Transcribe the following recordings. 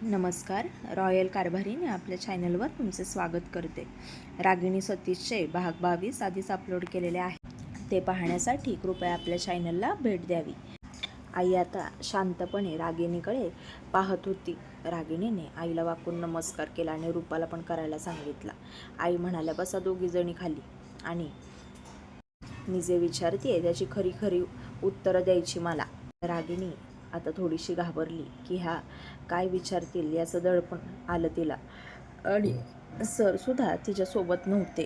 नमस्कार. रॉयल कारभारीने आपल्या चॅनलवर तुमचे स्वागत करते. रागिणी सतीशचे भाग 22 आधीच अपलोड केलेले आहे. ते पाहण्यासाठी कृपया आपल्या चॅनलला भेट द्यावी. आई आता शांतपणे रागिणीकडे पाहत होती. रागिणीने आईला वाकून नमस्कार केला आणि रूपाला पण करायला सांगितला. आई म्हणाल्या, बसा दोघी जणी खाली आणि मी जे विचारते त्याची खरी खरी उत्तरं द्यायची मला. रागिणी आता थोडीशी घाबरली की ह्या काय विचारतील याचं दडपण आलं तिला आणि सर सुद्धा तिच्यासोबत नव्हते.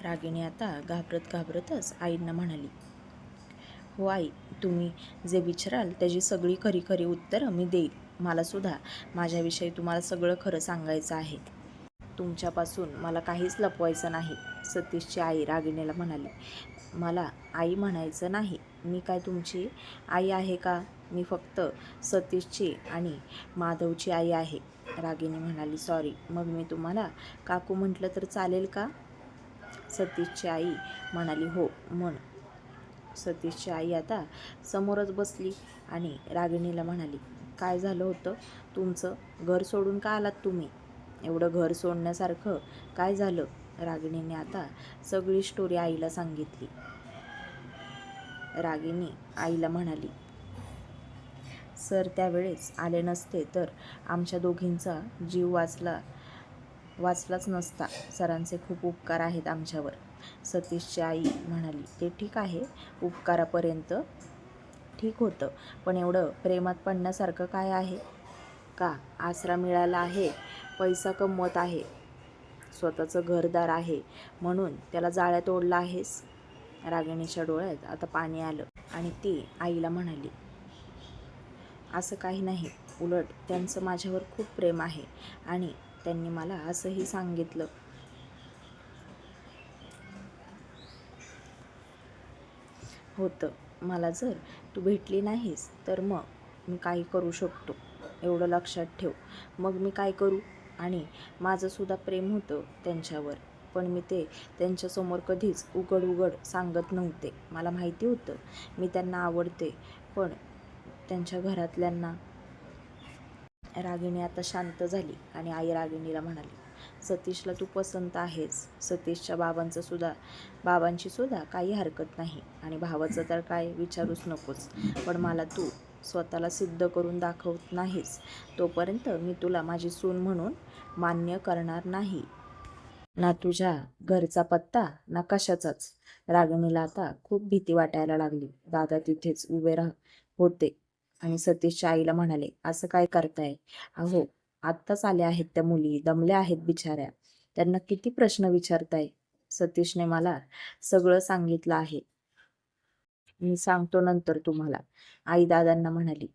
रागिणी आता घाबरतच आईंना म्हणाली, हो आई, तुम्ही जे विचाराल त्याची सगळी खरी खरी उत्तरं मी देईल. मला सुद्धा माझ्याविषयी तुम्हाला सगळं खरं सांगायचं आहे. तुमच्यापासून मला काहीच लपवायचं नाही. सतीशची आई रागिणीला म्हणाली, मला आई म्हणायचं नाही. मी काय तुमची आई आहे का? मी फक्त सतीशची आणि माधवची आई आहे. रागिणी म्हणाली, सॉरी, मग मी तुम्हाला काकू म्हटलं तर चालेल का? सतीशची आई म्हणाली, हो म्हण. सतीशची आई आता समोरच बसली आणि रागिणीला म्हणाली, काय झालं होतं तुमचं? घर सोडून का आलात तुम्ही? एवढं घर सोडण्यासारखं काय झालं? रागिणीने आता सगळी स्टोरी आईला सांगितली. रागिणी आईला म्हणाली, सर त्यावेळेस आले नसते तर आमच्या दोघींचा जीव वाचलाच नसता. सरांचे खूप उपकार आहेत आमच्यावर. सतीशची आई म्हणाली, ते ठीक आहे, उपकारापर्यंत ठीक होतं, पण एवढं प्रेमात पडण्यासारखं काय आहे? का आसरा मिळाला आहे, पैसा कमवत आहे, स्वतःचं घरदार आहे म्हणून त्याला जाळ्यात ओढला आहेस? रागिणीच्या डोळ्यात आता पाणी आलं आणि ती आईला म्हणाली, असं काही नाही, उलट त्यांचं माझ्यावर खूप प्रेम आहे आणि त्यांनी मला असंही सांगितलं होतं, मला जर तू भेटली नाहीस तर मग मी काही करू शकतो, एवढं लक्षात ठेव. मग मी काय करू? आणि माझंसुद्धा प्रेम होतं त्यांच्यावर, पण मी ते त्यांच्यासमोर कधीच उघड सांगत नव्हते. मला माहिती होतं मी त्यांना आवडते, पण त्यांच्या घरातल्यांना. रागिणी आता शांत झाली आणि आई रागिणीला म्हणाली, सतीशला तू पसंत आहेस. सतीशच्या बाबांची सुद्धा काही हरकत नाही आणि भावाचं तर काय विचारूच नकोस. पण मला तू स्वतःला सिद्ध करून दाखवत नाहीस तोपर्यंत मी तुला माझी सून म्हणून मान्य करणार नाही. ना तुझ्या घरचा पत्ता ना कशाचाच. रागिणीला आता खूप भीती वाटायला लागली. दादा तिथेच उभे होते आणि सतीशच्या आईला म्हणाले, असं काय करताय? अहो, आत्ताच आल्या आहेत त्या मुली, दमल्या आहेत बिचाऱ्या, त्यांना किती प्रश्न विचारताय? सतीशने मला सगळं सांगितलं आहे, मी सांगतो नंतर तुम्हाला. आई दादांना म्हणाली,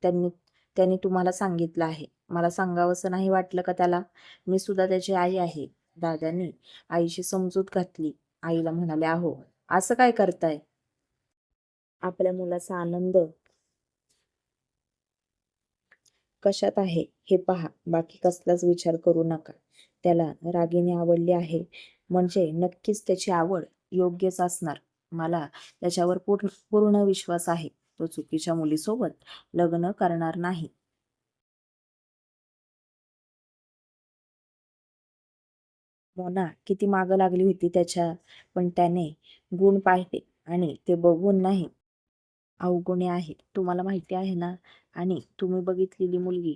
त्यांनी त्यांनी तुम्हाला सांगितलं आहे, मला सांगावंसं नाही वाटलं का त्याला? मी सुद्धा त्याची आई आहे. दादांनी आईशी समजूत घातली. आईला म्हणाले, अहो, असं काय करताय? आपल्या मुलाचा आनंद कशात आहे हे पहा, बाकी कसलाच विचार करू नका. त्याला रागिणी आवडली आहे म्हणजे नक्कीच त्याची आवड योग्यच असणार. मला त्याच्यावर पूर्ण विश्वास आहे. तो चुकीच्या मुलीसोबत लग्न करणार नाही. मोना किती मागं लागली होती त्याच्या, पण त्याने गुण पाहिले आणि ते बघून नाही, अवगुणी आहे, तुम्हाला माहिती आहे ना. आणि तुम्ही बघितलेली मुलगी,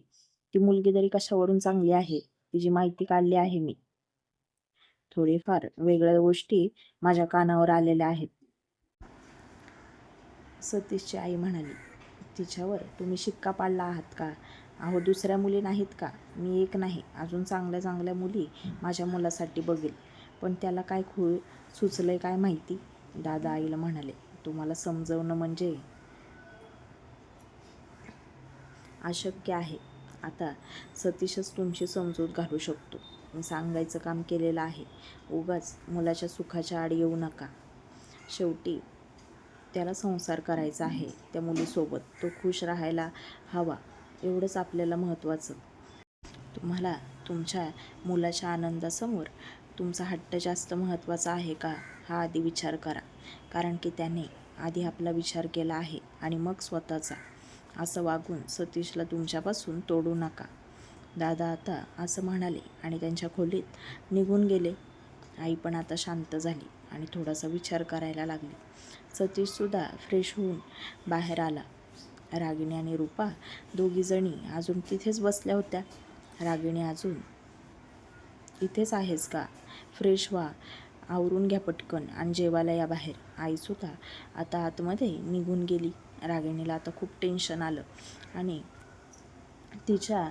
ती मुलगी तरी कशावरून चांगली आहे, तिची माहिती काढली आहे मी. थोडीफार वेगळ्या गोष्टी माझ्या कानावर आलेल्या आहेत. सतीशची आई म्हणाली, तिच्यावर तुम्ही शिक्का पाडला आहात का? अहो, दुसऱ्या मुली नाहीत का? मी एक नाही, अजून चांगल्या चांगल्या मुली माझ्या मुलासाठी बघेल, पण त्याला काय खूळ सुचलंय काय माहिती. दादा आईला म्हणाले, तुम्हाला समजवणं म्हणजे अशक्य आहे. आता सतीशच तुमची समजूत घालू शकतो. मी सांगायचं काम केलेलं आहे. उगाच मुलाच्या सुखाच्या आड येऊ नका. शेवटी त्याला संसार करायचा आहे त्या मुलीसोबत, तो खुश राहायला हवा, एवढंच आपल्याला महत्त्वाचं. तुम्हाला तुमच्या मुलाच्या आनंदासमोर तुमचा हट्ट जास्त महत्त्वाचा आहे का, हा आधी विचार करा. कारण की त्याने आधी आपला विचार केला आहे आणि मग स्वतःचा. असं वागून सतीशला तुमच्यापासून तोडू नका. दादा आता असं म्हणाले आणि त्यांच्या खोलीत निघून गेले. आई पण आता शांत झाली आणि थोडासा विचार करायला लागली. सतीशसुद्धा फ्रेश होऊन बाहेर आला. रागिणी आणि रूपा दोघीजणी अजून तिथेच बसल्या होत्या. रागिणी, अजून इथेच आहेस का? फ्रेश व्हा, आवरून घ्या पटकन आणि जेवायला या बाहेर. आईसुद्धा आता आतमध्ये निघून गेली. रागिणीला आता खूप टेन्शन आलं आणि तिच्या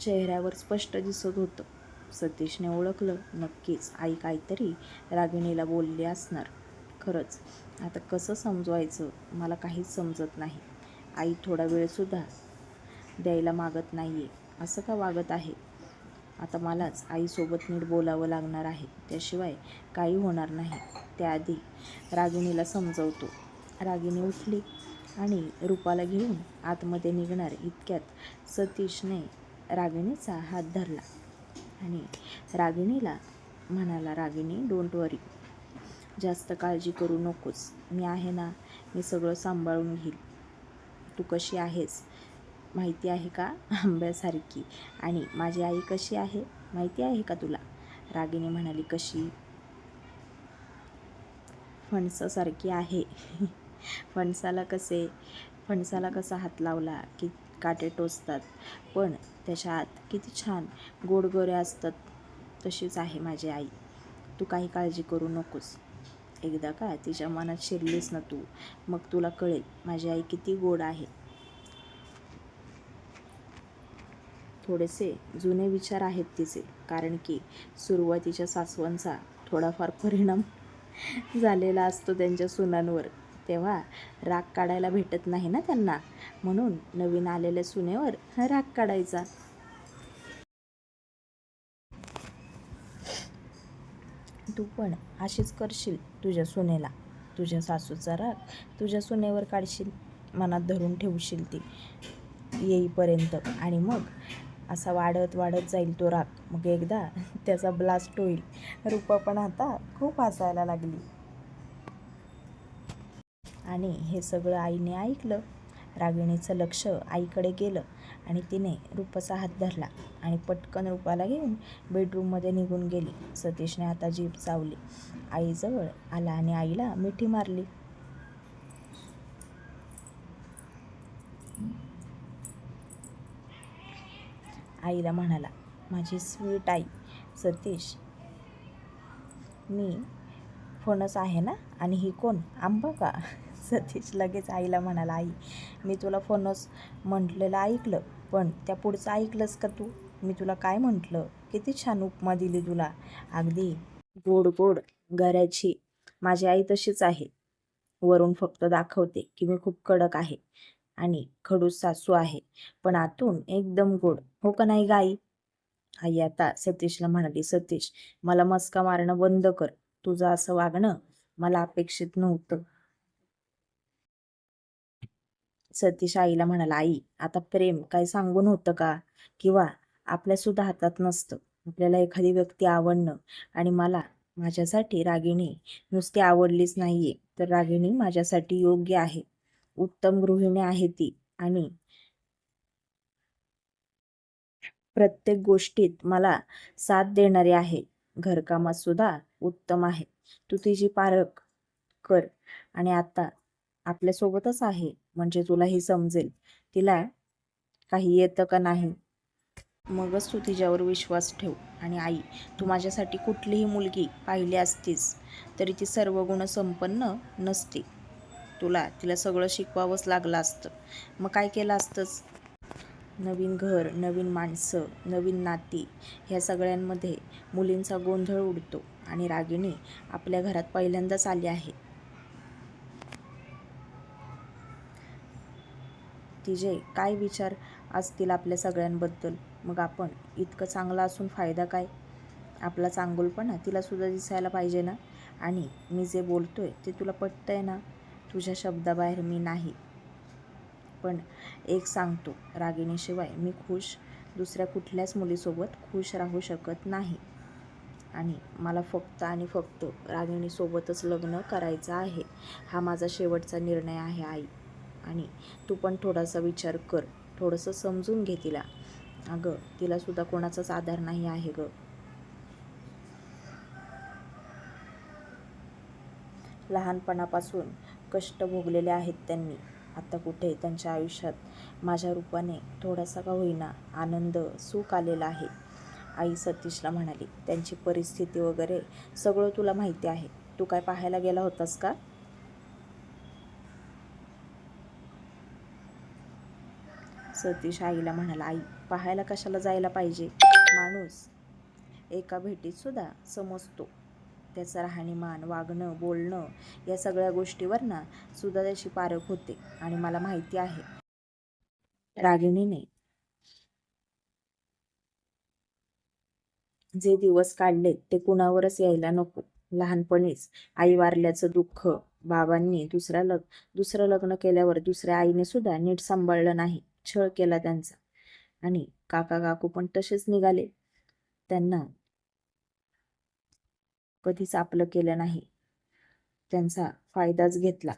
चेहऱ्यावर स्पष्ट दिसत होतं. सतीशने ओळखलं, नक्कीच आई काहीतरी रागिणीला बोलली असणार. खरंच आता कसं समजवायचं मला काहीच समजत नाही. आई थोडा वेळसुद्धा द्यायला मागत नाहीये. असं का वागत आहे? आता मलाच आईसोबत नीट बोलावं लागणार आहे, त्याशिवाय काही होणार नाही. त्याआधी रागिणीला समजवतो. रागिणी उठली आणि रूपाला घेऊन आतमध्ये निघणार इतक्यात सतीशने रागिणीचा हात धरला आणि रागिणीला म्हणाला, रागिणी, डोंट वरी, जास्त काळजी करू नकोस. मी आहे ना, मी सगळं सांभाळून घेईल. तू कशी आहेस माहिती आहे का? आंब्यासारखी. आणि माझी आई कशी आहे माहिती आहे का तुला? रागिणी म्हणाली, कशी? फणसासारखी आहे. फणसाला कसा हात लावला की काटे टोचतात, पण त्याच्या आत किती छान गोडगोऱ्या असतात. तशीच आहे माझी आई. तू काही काळजी करू नकोस. एकदा का तिच्या मनात शिरलीस ना तू, मग तुला कळेल माझी आई किती गोड आहे. थोडेसे जुने विचार आहेत तिचे, कारण की सुरुवातीच्या सासवांचा थोडाफार परिणाम झालेला असतो त्यांच्या सुनांवर. तेव्हा राग काढायला भेटत नाही ना त्यांना, म्हणून नवीन आलेल्या सुनेवर राग काढायचा. तू पण अशीच करशील तुझ्या सुनेला. तुझ्या सासूचा राग तुझ्या सुनेवर काढशील, मनात धरून ठेवशील ती येईपर्यंत, आणि मग असा वाढत वाढत जाईल तो राग. मग एकदा त्याचा ब्लास्ट होईल. रूपा पण आता खूप हसायला लागली आणि हे सगळं आईने ऐकलं. रागिणीचं लक्ष आईकडे गेलं आणि तिने रूपाचा हात धरला आणि पटकन रूपाला घेऊन बेडरूममध्ये निघून गेली. सतीशने आता जीभ चावली. आईजवळ आला आणि आईला मिठी मारली. आईला म्हणाला, माझी स्वीट आई. सतीश, मी फणस आहे ना, आणि ही कोण, आंबा का? सतीश लगेच आईला म्हणाला, आई, मी तुला फणस म्हटलेलं ऐकलं, पण त्या पुढचं ऐकलंस का तू? मी तुला काय म्हटलं? किती छान उपमा दिली तुला, अगदी गोड गोड गऱ्याची. माझी आई तशीच आहे. वरून फक्त दाखवते की मी खूप कडक आहे आणि खडूस सासू आहे, पण आतून एकदम गोड. हो का नाही ग आई? आई आता सतीशला म्हणाली, सतीश, मला मस्का मारणं बंद कर. तुझं असं वागणं मला अपेक्षित नव्हतं. सतीश आईला म्हणाला, आई, आता प्रेम काय सांगून होतं का? किंवा आपल्या सुद्धा हातात नसतं. आपल्याला एखादी व्यक्ती आवडणं, आणि मला माझ्यासाठी रागिणी नुसती आवडलीच नाहीये, तर रागिणी माझ्यासाठी योग्य आहे. उत्तम गृहिणी आहे ती, आणि प्रत्येक गोष्टीत मला साथ देणारी आहे. घरकामात सुद्धा उत्तम आहे. तू तिची पारख कर, आणि आता आपल्यासोबतच आहे म्हणजे तुलाही समजेल तिला काही येतं का नाही. मगच तू तिच्यावर विश्वास ठेव. आणि आई, तू माझ्यासाठी कुठलीही मुलगी पाहिली असतीस तरी ती सर्व गुण संपन्न नसती. तिला सगळं शिकवावंच लागलं असतं. मग काय केलं असतंच? नवीन घर, नवीन माणसं, नवीन नाती, ह्या सगळ्यांमध्ये मुलींचा गोंधळ उडतो, आणि रागिणी आपल्या घरात पहिल्यांदाच आली आहे. तिचे काय विचार असतील आपल्या सगळ्यांबद्दल? मग आपण इतकं चांगलं असून फायदा काय? आपला चांगुलपणा तिला सुद्धा दिसायला पाहिजे ना. आणि मी जे बोलतोय ते तुला पटतंय ना? तुझ्या शब्दाबाहेर मी नाही. पण एक सांगतो, रागिणीशिवाय मी दुसऱ्या कुठल्याच मुलीसोबत खुश राहू शकत नाही. आणि मला फक्त आणि फक्त रागिणीसोबतच लग्न करायचं आहे. हा माझा शेवटचा निर्णय आहे आई. आणि तू पण थोडासा विचार कर, थोडंसं समजून घे तिला. अगं तिला सुद्धा कोणाचाच आधार नाही आहे गं. लहानपणापासून कष्ट भोगलेले आहेत त्यांनी. आता कुठे त्यांच्या आयुष्यात माझ्या रूपाने थोडासा का होईना आनंद, सुख आलेलं आहे. आई सतीशला म्हणाली, त्यांची परिस्थिती वगैरे सगळं तुला माहिती आहे. तू काय पाहायला गेला होतास का? सतीश आईला म्हणाला, आई पाहायला कशाला जायला पाहिजे? माणूस एका भेटीत सुद्धा समजतो. त्याचं राहणीमान, वागणं, बोलणं या सगळ्या गोष्टीवर ना सुद्धा त्याची पारख होते. आणि मला माहिती आहे रागिणीने जे दिवस काढले ते कुणावरच यायला नको. लहानपणीच आई वारल्याचं दुःख, बाबांनी दुसरं लग्न केल्यावर दुसऱ्या आईने सुद्धा नीट सांभाळलं नाही, छळ केला त्यांचा. आणि काका काकू पण तसेच निघाले, त्यांना कधीच आपलं केलं नाही, त्यांचा फायदाच घेतला.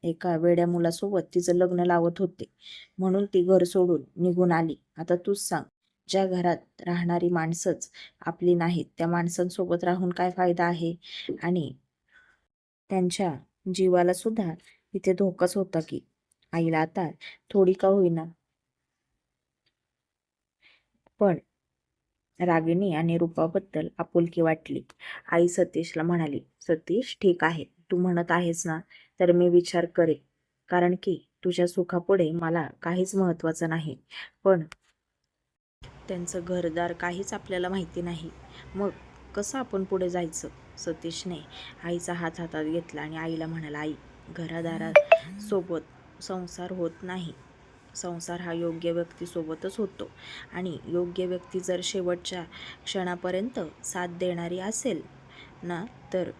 एका वेड्या मुलासोबत तिचं लग्न लावत होते म्हणून ती घर सोडून निघून आली. आता तूच सांग, ज्या घरात राहणारी माणसंच आपली नाहीत त्या माणसांसोबत राहून काय फायदा आहे? आणि त्यांच्या जीवाला सुद्धा इथे धोकाच होता की. आईला आता थोडी का होईना पण रागिणी आणि रूपाबद्दल आपुलकी वाटली. आई सतीशला म्हणाली, सतीश ठीक आहे, तू म्हणत आहेस ना तर मी विचार करेन, कारण की तुझ्या सुखापुढे मला काहीच महत्वाचं नाही. पण त्यांचं घरदार काहीच आपल्याला माहिती नाही, मग कसं आपण पुढे जायचं? सतीशने आईचा हात हातात घेतला आणि आईला म्हणाला, आई घरादारात सोबत संसार होत नाही. संसार हा योग्य व्यक्तीसोबतच होतो. आणि योग्य व्यक्ती जर शेवटच्या क्षणापर्यंत साथ देणारी असेल ना तर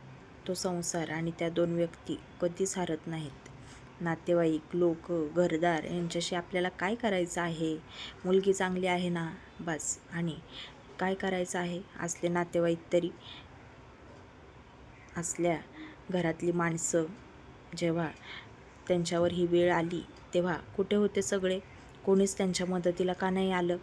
तो संसार आणि त्या दोन व्यक्ती कधीच हरत नाहीत. नातेवाईक, लोक, घरदार यांच्याशी आपल्याला काय करायचं आहे? मुलगी चांगली आहे ना बस. आणि काय करायचं आहे? असले नातेवाईक तरी, असल्या घरातली माणसं जेव्हा त्यांच्यावर ही वेळ आली तेव्हा कुठे होते सगळे? कोणीच त्यांच्या मदतीला का नाही आलं?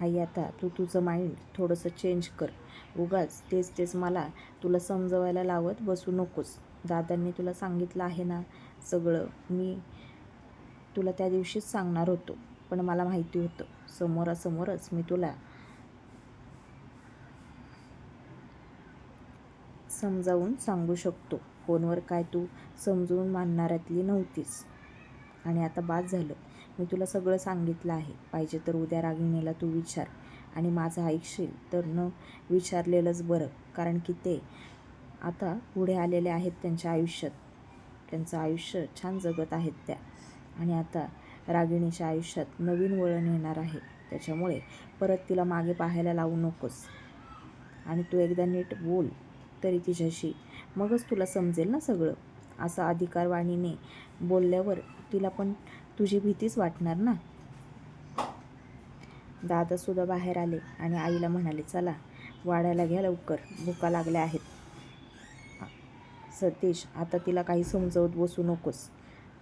आई आता तू तुझं माइंड थोडंसं चेंज कर. उगाच तेच मला तुला समजवायला लावत बसू नकोस. दादांनी तुला सांगितलं आहे ना सगळं. मी तुला त्या दिवशीच सांगणार होतो, पण मला माहिती होतं समोरासमोरच मी तुला समजावून सांगू शकतो. फोनवर काय तू समजून मानणाऱ्यातली नव्हतीस. आणि आता बाद झालं, मी तुला सगळं सांगितलं आहे. पाहिजे तर उद्या रागिणीला तू विचार, आणि माझं ऐकशील तर न विचारलेलंच बरं. कारण की ते आता पुढे आलेले आहेत त्यांच्या आयुष्यात. त्यांचं आयुष्य छान जगत आहेत त्या. आणि आता रागिणीच्या आयुष्यात नवीन वळण येणार आहे. त्याच्यामुळे परत तिला मागे पाहायला लावू नकोस. आणि तू एकदा नीट बोल तरी तिच्याशी, मगच तुला समजेल ना सगळं. असं अधिकारवाणीने बोलल्यावर तिला पण तुझी भीतीच वाटणार ना. दादासुद्धा बाहेर आले आणि आईला म्हणाले, चला वाढायला घ्या लवकर, भुका लागल्या आहेत. सतीश आता तिला काही समजवत बसू नकोस.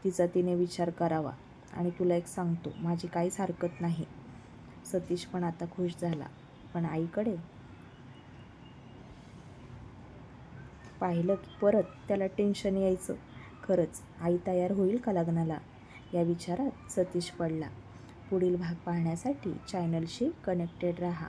तिचा तिने विचार करावा. आणि तुला एक सांगतो, माझी काहीच हरकत नाही. सतीश पण आता खुश झाला. पण आईकडे पाहिलं की परत त्याला टेन्शन यायचं. खरंच आई तयार होईल का लग्नाला? या विचारात सतीश पडला. पुढील भाग पाहण्यासाठी चॅनलशी कनेक्टेड राहा.